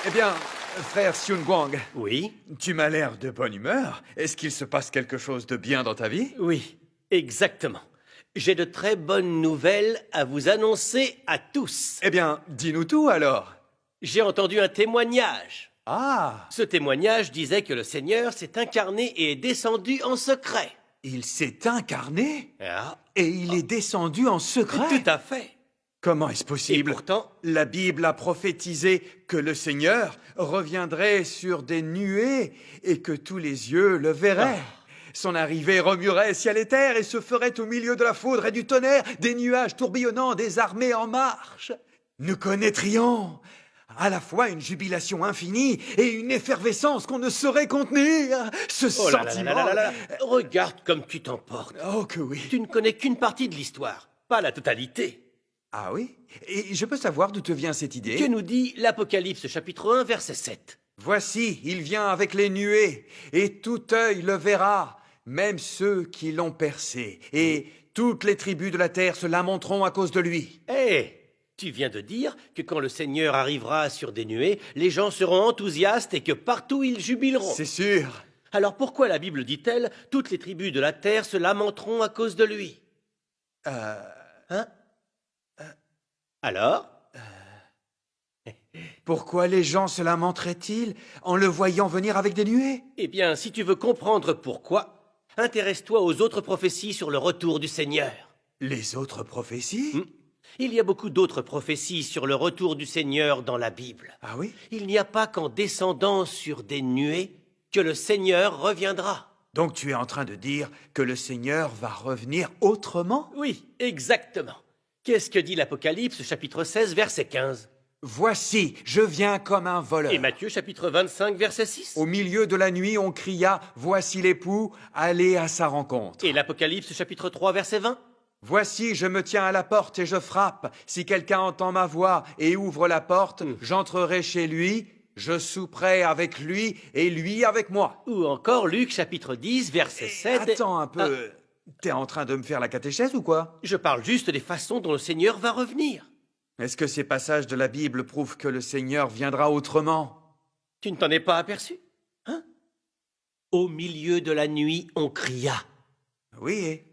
Eh bien, frère Xiun Guang, Oui, tu m'as l'air de bonne humeur. Est-ce qu'il se passe quelque chose de bien dans ta vie? oui, exactement. J'ai de très bonnes nouvelles à vous annoncer à tous. Eh bien, dis-nous tout alors. J'ai entendu un témoignage. Ah, Ce témoignage disait que le Seigneur s'est incarné et est descendu en secret. il s'est incarné Ah, et il est descendu en secret. tout à fait. Comment est-ce Et possible? pourtant, La Bible a prophétisé que le Seigneur reviendrait sur des nuées et que tous les yeux le verraient. Son arrivée remuerait ciel et terre et se ferait au milieu de la foudre et du tonnerre, des nuages tourbillonnants, des armées en marche. Nous connaîtrions à la fois une jubilation infinie et une effervescence qu'on ne saurait contenir. Ce oh là là là sentiment... là là là là, regarde comme tu t'emportes. Oh que oui. Tu ne connais qu'une partie de l'histoire, pas la totalité. Ah oui? Et je peux savoir d'où te vient cette idée? Que nous dit l'Apocalypse chapitre 1 verset 7? Voici, il vient avec les nuées, et tout œil le verra, même ceux qui l'ont percé, et toutes les tribus de la terre se lamenteront à cause de lui. Eh, tu viens de dire que quand le Seigneur arrivera sur des nuées, les gens seront enthousiastes et que partout ils jubileront. C'est sûr. Alors pourquoi la Bible dit-elle « Toutes les tribus de la terre se lamenteront à cause de lui » Hein? Alors? Pourquoi les gens se lamenteraient-ils en le voyant venir avec des nuées? Eh bien, si tu veux comprendre pourquoi, intéresse-toi aux autres prophéties sur le retour du Seigneur. Les autres prophéties? Il y a beaucoup d'autres prophéties sur le retour du Seigneur dans la Bible. Ah oui? Il n'y a pas qu'en descendant sur des nuées que le Seigneur reviendra. Donc tu es en train de dire que le Seigneur va revenir autrement? Oui, exactement. Qu'est-ce que dit l'Apocalypse chapitre 16 verset 15? Voici, je viens comme un voleur. Et Matthieu chapitre 25 verset 6? Au milieu de la nuit, on cria, voici l'époux, allez à sa rencontre. Et l'Apocalypse chapitre 3 verset 20? Voici, je me tiens à la porte et je frappe. Si quelqu'un entend ma voix et ouvre la porte, j'entrerai chez lui, je souperai avec lui et lui avec moi. Ou encore Luc chapitre 10 verset 7? Attends un peu, t'es en train de me faire la catéchèse ou quoi? Je parle juste des façons dont le Seigneur va revenir. Est-ce que ces passages de la Bible prouvent que le Seigneur viendra autrement? Tu ne t'en es pas aperçu? Hein? Au milieu de la nuit, on cria. Oui, et?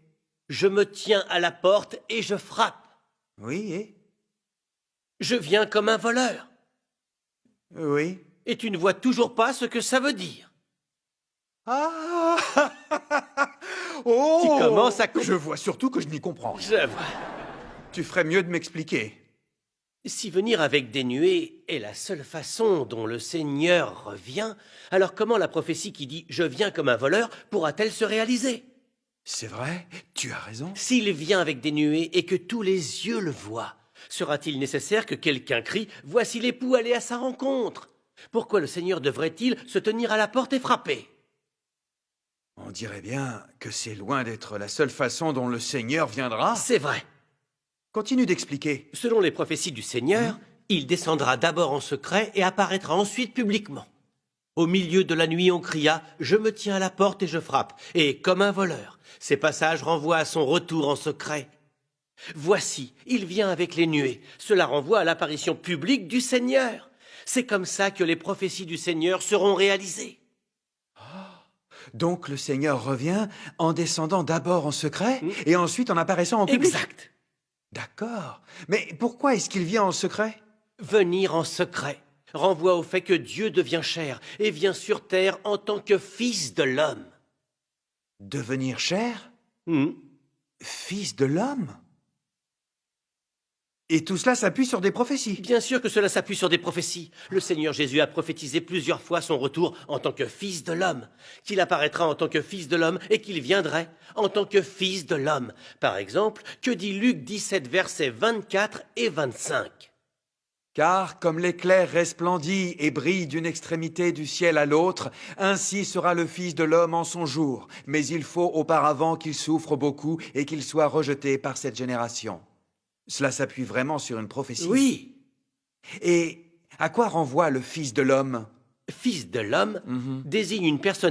Je me tiens à la porte et je frappe. Oui, et? Je viens comme un voleur. Oui. Et tu ne vois toujours pas ce que ça veut dire. Ah! Oh! Tu commences à... Je vois surtout que je n'y comprends rien. Je vois. Tu ferais mieux de m'expliquer. Si venir avec des nuées est la seule façon dont le Seigneur revient, alors comment la prophétie qui dit « Je viens comme un voleur » pourra-t-elle se réaliser? C'est vrai, tu as raison. S'il vient avec des nuées et que tous les yeux le voient, sera-t-il nécessaire que quelqu'un crie « Voici l'époux, allez à sa rencontre » Pourquoi le Seigneur devrait-il se tenir à la porte et frapper? On dirait bien que c'est loin d'être la seule façon dont le Seigneur viendra. C'est vrai. Continue d'expliquer. Selon les prophéties du Seigneur, il descendra d'abord en secret et apparaîtra ensuite publiquement. Au milieu de la nuit, on cria « Je me tiens à la porte et je frappe » et comme un voleur. Ces passages renvoient à son retour en secret. Voici, il vient avec les nuées. Cela renvoie à l'apparition publique du Seigneur. C'est comme ça que les prophéties du Seigneur seront réalisées. Donc le Seigneur revient en descendant d'abord en secret et ensuite en apparaissant en public. Exact. D'accord. Mais pourquoi est-ce qu'il vient en secret? Venir en secret renvoie au fait que Dieu devient chair et vient sur terre en tant que fils de l'homme. Devenir chair? Fils de l'homme? Et tout cela s'appuie sur des prophéties. Bien sûr que cela s'appuie sur des prophéties. Le Seigneur Jésus a prophétisé plusieurs fois son retour en tant que fils de l'homme, qu'il apparaîtra en tant que fils de l'homme et qu'il viendrait en tant que fils de l'homme. Par exemple, que dit Luc 17, versets 24 et 25? Car comme l'éclair resplendit et brille d'une extrémité du ciel à l'autre, ainsi sera le Fils de l'homme en son jour. Mais il faut auparavant qu'il souffre beaucoup et qu'il soit rejeté par cette génération. Cela s'appuie vraiment sur une prophétie. Oui. Et à quoi renvoie le Fils de l'homme? Fils de l'homme désigne une personne